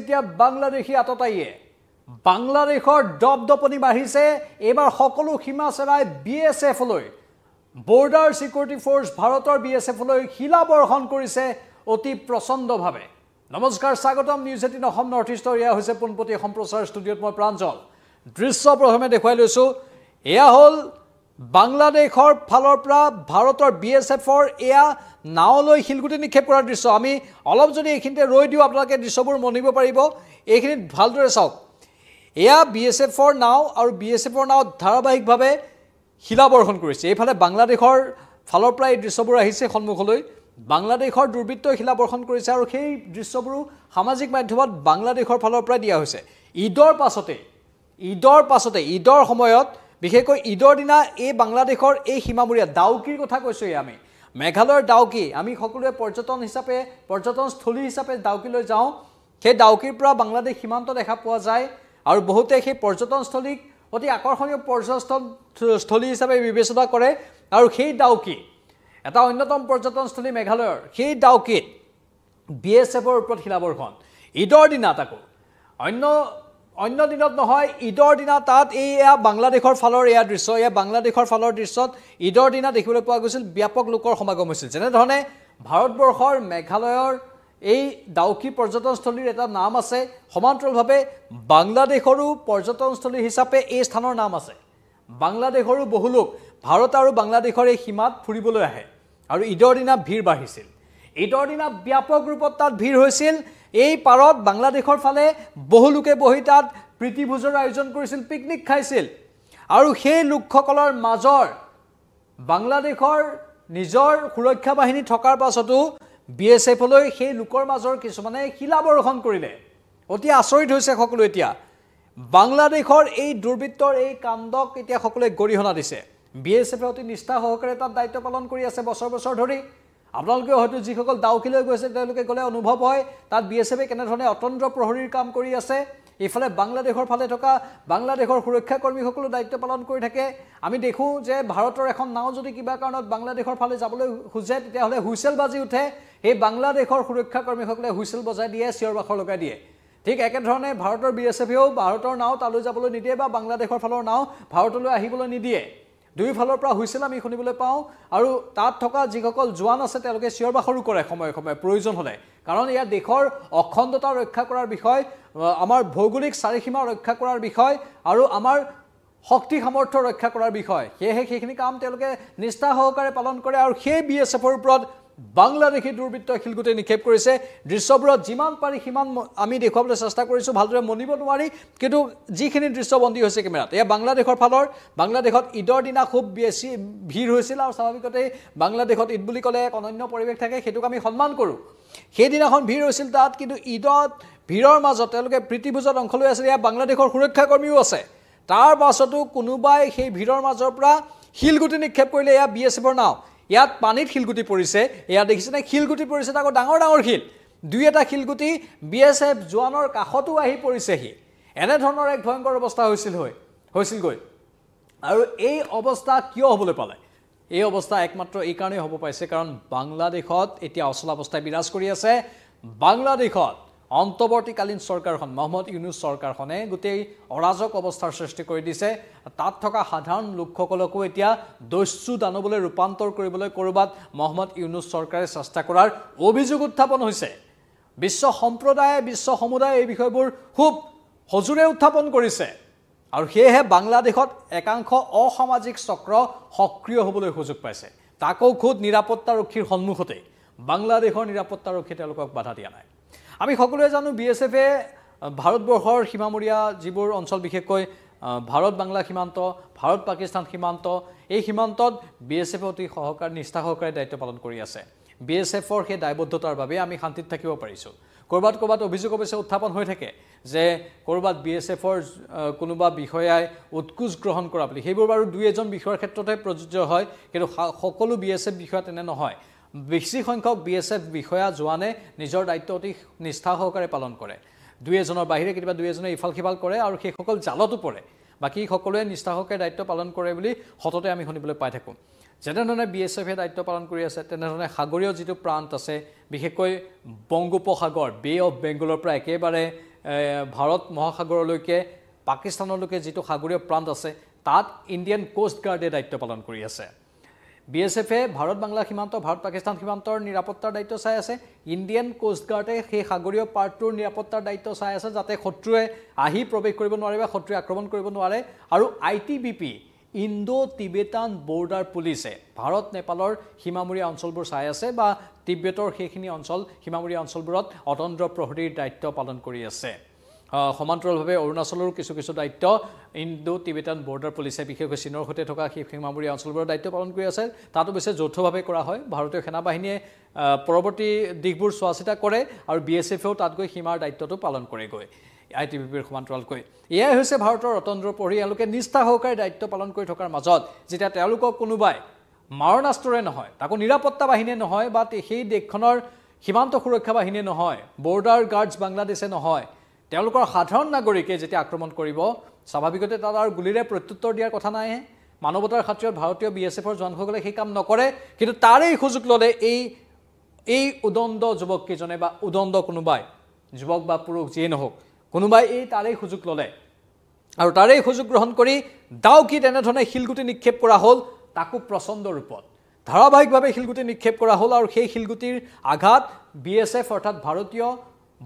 এতিয়া বাংলাদেশী আততায়ীয়ে বাংলাদেশৰ দপদপনি বাঢ়িছে এবাৰ সকলো সীমা চেৰাই বিএছএফ লৈ বৰ্ডাৰ সিকিউৰিটি ফোৰ্স ভাৰতৰ বিএছএফ লৈ শিলাবৰ্ষণ কৰিছে অতি প্ৰচণ্ডভাৱে নমস্কাৰ স্বাগতম নিউজ 18 অসম নৰ্থ ইষ্টৰ এয়া হৈছে পোনপটীয়া সম্প্ৰচাৰ ষ্টুডিঅ'ত মই প্ৰাঞ্জল দৃশ্য প্ৰথমে দেখুৱাই লৈছো এয়া হল বাংলাদেশৰ ফালৰ পৰা ভাৰতৰ বিএছএফৰ এয়া নাওলৈ শিলগুটি নিক্ষেপ কৰাৰ দৃশ্য আমি অলপ যদি এইখিনিতে ৰৈ দিও আপোনালোকে দৃশ্যবোৰ মনিব পাৰিব এইখিনিত ভালদৰে চাওক এয়া বিএছএফৰ নাও আৰু বিএছএফৰ নাও ধাৰাবাহিকভাৱে শিলাবৰ্ষণ কৰিছে এইফালে বাংলাদেশৰ ফালৰ পৰা এই দৃশ্যবোৰ আহিছে সন্মুখলৈ বাংলাদেশৰ দুৰ্বৃত্তই শিলাবৰ্ষণ কৰিছে আৰু সেই দৃশ্যবোৰ সামাজিক মাধ্যমত বাংলাদেশৰ ফালৰ পৰা দিয়া হৈছে ঈদৰ পাছতে ঈদৰ সময়ত বিশেষকৈ ঈদৰ দিনা এই বাংলাদেশৰ এই সীমামূৰীয়া ডাউকিৰ কথা কৈছো আমি মেঘালয়ৰ ডাউকি আমি সকলোৱে পৰ্যটনস্থলী হিচাপে ডাউকিলৈ যাওঁ সেই ডাউকিৰ পৰা বাংলাদেশ সীমান্ত দেখা পোৱা যায় আৰু বহুতে সেই পৰ্যটনস্থলীক অতি আকৰ্ষণীয় পৰ্যটনস্থলী হিচাপে বিবেচনা কৰে আৰু সেই ডাউকি এটা অন্যতম পৰ্যটনস্থলী মেঘালয়ৰ সেই ডাউকিত বিএছএফৰ ওপৰত শিলাবৰ্ষণ ঈদৰ দিনা তাকো অন্য দিনত নহয় ঈদৰ দিনা তাত এয়া বাংলাদেশৰ ফালৰ এয়া দৃশ্য এয়া বাংলাদেশৰ ফালৰ দৃশ্যত ঈদৰ দিনা দেখিবলৈ পোৱা গৈছিল ব্যাপক লোকৰ সমাগম হৈছিল যেনে ধৰণে ভাৰতবৰ্ষৰ মেঘালয়ৰ এই ডাউকি পৰ্যটনস্থলীৰ এটা নাম আছে সমান্তৰালভাৱে বাংলাদেশৰো পৰ্যটনস্থলী হিচাপে এই স্থানৰ নাম আছে বাংলাদেশৰো বহু লোক ভাৰত আৰু বাংলাদেশৰ এই সীমাত ফুৰিবলৈ আহে আৰু ঈদৰ দিনা ভিৰ বাঢ়িছিল ঈদৰ দিনা ব্যাপক ৰূপত তাত ভিৰ হৈছিল এই পাৰত বাংলাদেশৰ ফালে বহু লোকে বহি তাত প্ৰীতিভোজৰ আয়োজন কৰিছিল পিকনিক খাইছিল আৰু সেই লোকসকলৰ মাজৰ বাংলাদেশৰ নিজৰ সুৰক্ষা বাহিনী থকাৰ পাছতো বিএছএফ লৈ সেই লোকৰ মাজৰ কিছুমানে শিলাবৰ্ষণ কৰিলে অতি আচৰিত হৈছে সকলো এতিয়া বাংলাদেশৰ এই দুৰ্বৃত্তৰ এই কাণ্ডক এতিয়া সকলোৱে গৰিহণা দিছে বিএছএফ অতি নিষ্ঠা সহকাৰে তাত দায়িত্ব পালন কৰি আছে বছৰ বছৰ ধৰি আপোনালোকে হয়তো যিসকল ডাউকিলৈ গৈছে তেওঁলোকে গলে অনুভৱ হয় তাত বিএছএফে কেনেধৰণে অতন্দ্ৰ প্ৰহৰীৰ কাম কৰি আছে ইফালে বাংলাদেশৰ ফালে থকা বাংলাদেশৰ সুৰক্ষা কৰ্মীসকলে দায়িত্ব পালন কৰি থাকে আমি দেখো যে ভাৰতৰ এখন নাও যদি কিবা কাৰণত বাংলাদেশৰ ফালে যাবলৈ খুজে তেতিয়াহলে হুইসেল বাজি উঠে এই বাংলাদেশৰ সুৰক্ষা কৰ্মীসকলে হুইসেল বজাই দিয়ে চিঞৰ বাখৰ লগাই দিয়ে ঠিক একেধৰণে ভাৰতৰ বিএছএফেও ভাৰতৰ নাও তালৈ যাবলৈ নিদিয়ে বা বাংলাদেশৰ ফালৰ নাও ভাৰতলৈ আহিবলৈ নিদিয়ে দুই ফালৰ পৰা হুইসেল আমি শুনিবলৈ পাওঁ আৰু তাত থকা যিসকল জোৱান আছে তেওঁলোকে চিঞৰ বাখৰো কৰে সময়ে সময়ে প্ৰয়োজন হলে কাৰণ ইয়াৰ দেশৰ অখণ্ডতা ৰক্ষা কৰাৰ বিষয় আমাৰ ভৌগোলিক চাৰিসীমা ৰক্ষা কৰাৰ বিষয় আৰু আমাৰ শক্তি সামৰ্থ্য ৰক্ষা কৰাৰ বিষয় সেয়েহে সেইখিনি কাম তেওঁলোকে নিষ্ঠা সহকাৰে পালন কৰে আৰু সেই বিএছএফৰ ওপৰত বাংলাদেশী দুৰ্বৃত্তই শিলগুটি নিক্ষেপ কৰিছে দৃশ্যবোৰত যিমান পাৰি সিমান আমি দেখুৱাবলৈ চেষ্টা কৰিছো ভালদৰে মনিব নোৱাৰি কিন্তু যিখিনি দৃশ্যবন্দী হৈছে কেমেৰাত এয়া বাংলাদেশৰ ফালৰ বাংলাদেশত ঈদৰ দিনা খুব বেছি ভিৰ হৈছিল আৰু স্বাভাৱিকতে বাংলাদেশত ঈদ বুলি ক'লে এক অনন্য পৰিৱেশ থাকে সেইটোক আমি সন্মান কৰোঁ সেইদিনাখন ভিৰ হৈছিল তাত কিন্তু ঈদত ভিৰৰ মাজত তেওঁলোকে প্ৰীতিভোজত অংশ লৈ আছিল এয়া বাংলাদেশৰ সুৰক্ষা কৰ্মীও আছে তাৰ পাছতো কোনোবাই সেই ভিৰৰ মাজৰ পৰা শিলগুটি নিক্ষেপ কৰিলে এয়া বিএছএফৰ নাও ইয়াত পানীত শিলগুটি পৰিছে এয়া দেখিছেনে শিলগুটি পৰিছে তাকো ডাঙৰ শিল দুই এটা শিলগুটি বিএছএফ জোৱানৰ কাষতো আহি পৰিছেহি এনে ধৰণৰ এক ভয়ংকৰ অৱস্থা হৈছিলগৈ আৰু এই অৱস্থা কিয় হ'বলৈ পালে এই অৱস্থা একমাত্ৰ এই কাৰণেই হ'ব পাইছে কাৰণ বাংলাদেশত এতিয়া অচলাৱস্থাই বিৰাজ কৰি আছে বাংলাদেশত অন্তৱৰ্তীকালীন চৰকাৰখন মহম্মদ ইউনুছ চৰকাৰখনে গোটেই অৰাজক অৱস্থাৰ সৃষ্টি কৰি দিছে তাত থকা সাধাৰণ লোকসকলকো এতিয়া দস্যু দানৱলৈ ৰূপান্তৰ কৰিবলৈ কৰবাত মহম্মদ ইউনুছ চৰকাৰে চেষ্টা কৰাৰ অভিযোগ উত্থাপন হৈছে বিশ্ব সমুদায়ে এই বিষয়বোৰ খুব হজুৰে উত্থাপন কৰিছে আৰু সেয়েহে বাংলাদেশত একাংশ অসামাজিক চক্ৰ সক্ৰিয় হ'বলৈ সুযোগ পাইছে তাকো খুদ নিৰাপত্তাৰক্ষীৰ সন্মুখতে বাংলাদেশৰ নিৰাপত্তাৰক্ষী তেওঁলোকক বাধা দিয়া নাই আমি সকলোৱে জানো বিএছএফে ভাৰতবৰ্ষৰ সীমামূৰীয়া যিবোৰ অঞ্চল বিশেষকৈ ভাৰত বাংলা সীমান্ত ভাৰত পাকিস্তান সীমান্ত এই সীমান্তত বিএছএফে অতি নিষ্ঠা সহকাৰে দায়িত্ব পালন কৰি আছে বিএছএফৰ সেই দায়বদ্ধতাৰ বাবে আমি শান্তিত থাকিব পাৰিছো কৰবাত অভিযোগ অৱশ্যে উত্থাপন হৈ থাকে যে কৰবাত বিএছএফৰ কোনোবা বিষয়াই উৎকুচ গ্ৰহণ কৰা বুলি সেইবোৰ বাৰু দুই এজন বিষয়ৰ ক্ষেত্ৰতে প্ৰযোজ্য হয় কিন্তু সকলো বিএছএফ বিষয়া তেনে নহয় বেছি সংখ্যক বিএছএফ বিষয়া জোৱানে নিজৰ দায়িত্ব অতি নিষ্ঠা সহকাৰে পালন কৰে দুই এজনৰ বাহিৰে কেতিয়াবা দুই এজনে ইফাল সিফাল কৰে আৰু সেইসকল জালতো পৰে বাকি সকলোৱে নিষ্ঠা সহকাৰে দায়িত্ব পালন কৰে বুলি হততে আমি শুনিবলৈ পাই থাকোঁ যেনেধৰণে বিএছএফে দায়িত্ব পালন কৰি আছে তেনেধৰণে সাগৰীয় যিটো প্ৰান্ত আছে বিশেষকৈ বংগোপসাগৰ বে অফ বেংগলৰ পৰা একেবাৰে ভাৰত মহাসাগৰলৈকে পাকিস্তানলৈকে যিটো সাগৰীয় প্ৰান্ত আছে তাত ইণ্ডিয়ান কোষ্ট গাৰ্ডে দায়িত্ব পালন কৰি আছে বিএছএফে ভাৰত বাংলা সীমান্ত ভাৰত পাকিস্তান সীমান্তৰ নিৰাপত্তাৰ দায়িত্ব চাই আছে ইণ্ডিয়ান কোষ্ট গাৰ্ডে সেই সাগৰীয় পাৰ্টটোৰ নিৰাপত্তাৰ দায়িত্ব চাই আছে যাতে শত্ৰুৱে আহি প্ৰৱেশ কৰিব নোৱাৰে বা শত্ৰুৱে আক্ৰমণ কৰিব নোৱাৰে আৰু আইটিবিপি ইণ্ডো টিবেটান বৰ্ডাৰ পুলিচে ভাৰত নেপালৰ সীমামূৰীয়া অঞ্চলবোৰ চাই আছে বা তিব্বেতৰ সেইখিনি অঞ্চল সীমামূৰীয়া অঞ্চলবোৰত অতন্দ্ৰ প্ৰহৰীৰ দায়িত্ব পালন কৰি আছে সমান্তৰালভাৱে অৰুণাচলৰ কিছু কিছু দায়িত্ব ইণ্ডো টিবেটান বৰ্ডাৰ পুলিচে বিশেষকৈ চীনৰ সৈতে থকা সেই সীমামূৰীয়া অঞ্চলবোৰৰ দায়িত্ব পালন কৰি আছে তাতো অৱশ্যে যৌথভাৱে কৰা হয় ভাৰতীয় সেনাবাহিনীয়ে পৰৱৰ্তী দিশবোৰ চোৱা চিতা কৰে আৰু বিএছএফেও তাত গৈ সীমাৰ দায়িত্বটো পালন কৰেগৈ আইটিবিপিৰ সমান্তৰালকৈ এয়াই হৈছে ভাৰতৰ অতন্দ্ৰ প্ৰহৰী এওঁলোকে নিষ্ঠা সহকাৰে দায়িত্ব পালন কৰি থকাৰ মাজত যেতিয়া তেওঁলোকক কোনোবাই মাৰণাস্ত্ৰৰে নহয় তাকো নিৰাপত্তা বাহিনীয়ে নহয় বা সেই দেশখনৰ সীমান্ত সুৰক্ষা বাহিনীয়ে নহয় বৰ্ডাৰ গাৰ্ডছ বাংলাদেশে নহয় তেওঁলোকৰ সাধাৰণ নাগৰিকে যেতিয়া আক্ৰমণ কৰিব স্বাভাৱিকতে তাত আৰু গুলিৰে প্ৰত্যুত্তৰ দিয়াৰ কথা নাই মানৱতাৰ খাতিৰত ভাৰতীয় বিএছএফৰ জোৱানসকলে সেই কাম নকৰে কিন্তু তাৰেই সুযোগ ল'লে এই উদণ্ড যুৱককেইজনে বা উদণ্ড কোনোবাই যুৱক বা পুৰুষ যিয়ে নহওক কোনোবাই এই তাৰেই সুযোগ ল'লে আৰু তাৰেই সুযোগ গ্ৰহণ কৰি ডাউকিত এনেধৰণে শিলগুটি নিক্ষেপ কৰা হ'ল তাকো প্ৰচণ্ড ৰূপত ধাৰাবাহিকভাৱে শিলগুটি নিক্ষেপ কৰা হ'ল আৰু সেই শিলগুটিৰ আঘাত বিএছএফ অৰ্থাৎ ভাৰতীয়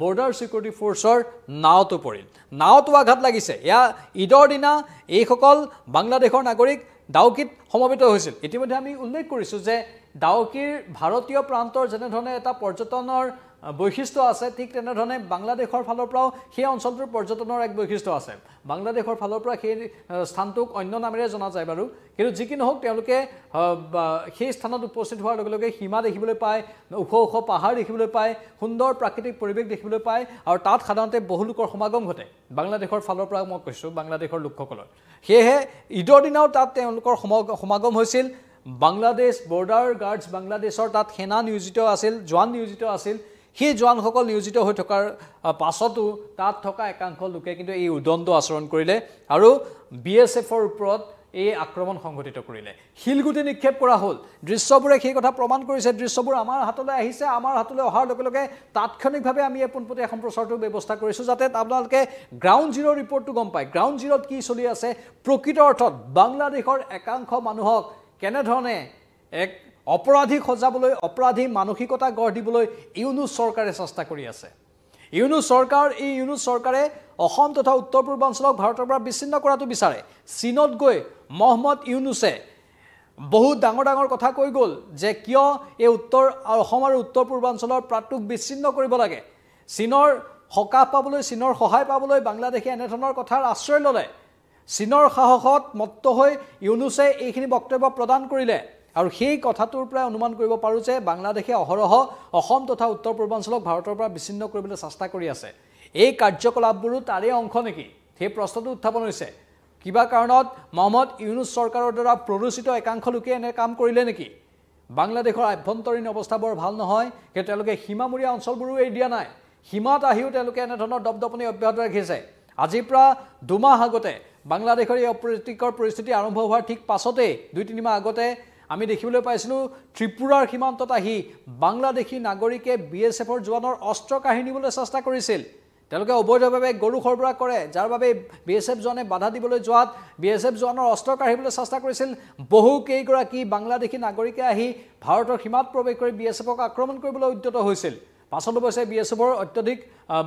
বৰ্ডাৰ সিকিউৰিটি ফোৰ্সৰ নাওতো পৰিল নাওতো আঘাত লাগিছে ইয়া ঈদৰ দিনা এইসকল বাংলাদেশৰ নাগৰিক ডাউকিত সমবেত হৈছিল ইতিমধ্যে আমি উল্লেখ কৰিছোঁ যে ডাউকিৰ ভাৰতীয় প্ৰান্তৰ যেনেধৰণে এটা পৰ্যটনৰ বৈশিষ্ট্য আছে ঠিক তেনেধৰণে বাংলাদেশৰ ফালৰ পৰাও সেই অঞ্চলটোৰ পৰ্যটনৰ এক বৈশিষ্ট্য আছে বাংলাদেশৰ ফালৰ পৰা সেই স্থানটোক অন্য নামেৰে জনা যায় বাৰু কিন্তু যি কি নহওক তেওঁলোকে সেই স্থানত উপস্থিত হোৱাৰ লগে লগে সীমা দেখিবলৈ পায় ওখ ওখ পাহাৰ দেখিবলৈ পায় সুন্দৰ প্ৰাকৃতিক পৰিৱেশ দেখিবলৈ পায় আৰু তাত সাধাৰণতে বহু লোকৰ সমাগম ঘটে বাংলাদেশৰ ফালৰ পৰা মই কৈছোঁ বাংলাদেশৰ লোকসকলৰ সেয়েহে ঈদৰ দিনাও তাত তেওঁলোকৰ সমাগম হৈছিল বাংলাদেশ বৰ্ডাৰ গাৰ্ডছ বাংলাদেশৰ তাত সেনা নিয়োজিত আছিল জোৱান নিয়োজিত আছিল সেই জোৱানসকল নিয়োজিত হৈ থকাৰ পাছতো তাত থকা একাংশ লোকে কিন্তু এই উদণ্ড আচৰণ কৰিলে আৰু বিএছএফৰ ওপৰত এই আক্ৰমণ সংঘটিত কৰিলে শিলগুটি নিক্ষেপ কৰা হ'ল দৃশ্যবোৰে সেই কথা প্ৰমাণ কৰিছে দৃশ্যবোৰ আমাৰ হাতলৈ আহিছে আমাৰ হাতলৈ অহাৰ লগে লগে তাৎক্ষণিকভাৱে আমি পোনপটীয়া সম্প্ৰচাৰটোৰ ব্যৱস্থা কৰিছোঁ যাতে আপোনালোকে গ্ৰাউণ্ড জিৰ' ৰিপৰ্টটো গম পায় গ্ৰাউণ্ড জিৰ'ত কি চলি আছে প্ৰকৃত অৰ্থত বাংলাদেশৰ একাংশ মানুহক কেনেধৰণে এক অপৰাধী সজাবলৈ অপৰাধী মানসিকতা গঢ় দিবলৈ ইউনুছ চৰকাৰে চেষ্টা কৰি আছে ইউনুছ চৰকাৰে অসম তথা উত্তৰ পূৰ্বাঞ্চলক ভাৰতৰ পৰা বিচ্ছিন্ন কৰাটো বিচাৰে চীনত গৈ মহম্মদ ইউনুছে বহুত ডাঙৰ ডাঙৰ কথা কৈ গ'ল যে কিয় এই অসম আৰু উত্তৰ পূৰ্বাঞ্চলৰ প্ৰান্তটোক বিচ্ছিন্ন কৰিব লাগে চীনৰ সকাহ পাবলৈ চীনৰ সহায় পাবলৈ বাংলাদেশে এনেধৰণৰ কথাৰ আশ্ৰয় ল'লে চীনৰ সাহসত মত্ত হৈ ইউনুছে এইখিনি বক্তব্য প্ৰদান কৰিলে আৰু সেই কথাটোৰ পৰা অনুমান কৰিব পাৰোঁ যে বাংলাদেশে অহৰহ অসম তথা উত্তৰ পূৰ্বাঞ্চলক ভাৰতৰ পৰা বিচ্ছিন্ন কৰিবলৈ চেষ্টা কৰি আছে এই কাৰ্যকলাপবোৰো তাৰে অংশ নেকি সেই প্ৰশ্নটো উত্থাপন হৈছে কিবা কাৰণত মহম্মদ ইউনুছ চৰকাৰৰ দ্বাৰা প্ৰৰোচিত একাংশ লোকে এনে কাম কৰিলে নেকি বাংলাদেশৰ আভ্যন্তৰীণ অৱস্থা বৰ ভাল নহয় কিন্তু তেওঁলোকে সীমামূৰীয়া অঞ্চলবোৰো এৰি দিয়া নাই সীমাত আহিও তেওঁলোকে এনেধৰণৰ দপদপনি অব্যাহত ৰাখিছে আজিৰ পৰা দুমাহ আগতে বাংলাদেশৰ এই অপ্ৰীতিকৰ পৰিস্থিতি আৰম্ভ হোৱাৰ ঠিক পাছতেই 2-3 মাহ আগতে আমি দেখিবলৈ পাইছিলোঁ ত্ৰিপুৰাৰ সীমান্তত আহি বাংলাদেশী নাগৰিকে বিএছএফৰ জোৱানৰ অস্ত্ৰ কাঢ়ি নিবলৈ চেষ্টা কৰিছিল তেওঁলোকে অবৈধভাৱে গৰু সৰবৰাহ কৰে যাৰ বাবে বিএছএফ জোৱানে বাধা দিবলৈ যোৱাত বিএছএফ জোৱানৰ অস্ত্ৰ কাঢ়িবলৈ চেষ্টা কৰিছিল বহু কেইগৰাকী বাংলাদেশী নাগৰিকে আহি ভাৰতৰ সীমাত প্ৰৱেশ কৰি বিএছএফক আক্ৰমণ কৰিবলৈ উদ্যত হৈছিল পাছত অৱশ্যে বিএছএফৰ অত্যধিক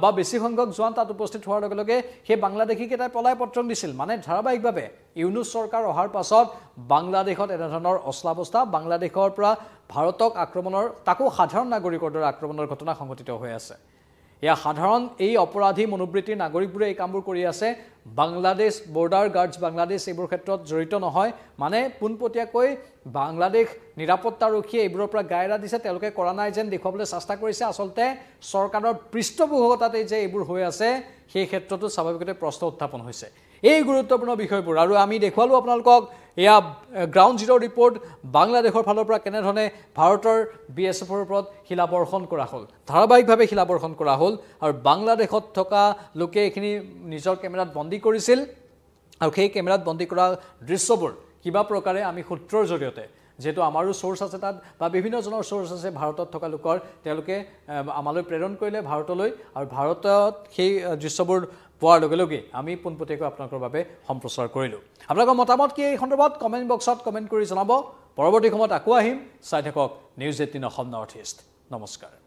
বা বেছি সংখ্যক জোৱান তাত উপস্থিত হোৱাৰ লগে লগে সেই বাংলাদেশীকেইটাই পলাই পত্ৰ দিছিল মানে ধাৰাবাহিকভাৱে ইউনুছ চৰকাৰ অহাৰ পাছত বাংলাদেশত এনেধৰণৰ অচলাৱস্থা বাংলাদেশৰ পৰা ভাৰতক আক্ৰমণৰ তাকো সাধাৰণ নাগৰিকৰ দ্বাৰা আক্ৰমণৰ ঘটনা সংঘটিত হৈ আছে এয়া সাধাৰণ এই অপৰাধী মনোবৃত্তিৰ নাগৰিকবোৰে এই কামবোৰ কৰি আছে বাংলাদেশ বৰ্ডাৰ গাৰ্ডছ বাংলাদেশ এইবোৰ ক্ষেত্ৰত জড়িত নহয় মানে পোনপটীয়াকৈ বাংলাদেশ নিৰাপত্তাৰক্ষীয়ে এইবোৰৰ পৰা গায়ৰা দিছে তেওঁলোকে কৰা নাই যেন দেখুৱাবলৈ চেষ্টা কৰিছে আচলতে চৰকাৰৰ পৃষ্ঠপোষকতাতে যে এইবোৰ হৈ আছে সেই ক্ষেত্ৰতো স্বাভাৱিকতে প্ৰশ্ন উত্থাপন হৈছে এই গুৰুত্বপূৰ্ণ বিষয়বোৰ আৰু আমি দেখুৱালো আপোনালোকক এয়া গ্ৰাউণ্ড জিৰ' ৰিপৰ্ট বাংলাদেশৰ ফালৰ পৰা কেনেধৰণে ভাৰতৰ বিএছএফৰ ওপৰত শিলাবৰ্ষণ কৰা হ'ল ধাৰাবাহিকভাৱে শিলাবৰ্ষণ কৰা হ'ল আৰু বাংলাদেশত থকা লোকে এইখিনি নিজৰ কেমেৰাত বন্দী কৰিছিল আৰু সেই কেমেৰাত বন্দী কৰা দৃশ্যবোৰ কিবা প্ৰকাৰে আমি সূত্ৰৰ জৰিয়তে যেহেতু আমাৰো সোৰ্স আছে তাত বা বিভিন্ন জনৰ সোৰ্স আছে ভাৰতত থকা লোকৰ তেওঁলোকে আমালৈ প্ৰেৰণ কৰিলে ভাৰতলৈ আৰু ভাৰতত সেই দৃশ্যবোৰ পোৱাৰ লগে লগে আমি পোনপটীয়াকৈ আপোনালোকৰ বাবে সম্প্ৰচাৰ কৰিলোঁ আপোনালোকৰ মতামত কি এই সন্দৰ্ভত কমেন্ট বক্সত কমেন্ট কৰি জনাব পৰৱৰ্তী সময়ত আকৌ আহিম চাই থাকক নিউজ 18 অসম নৰ্থ ইষ্ট নমস্কাৰ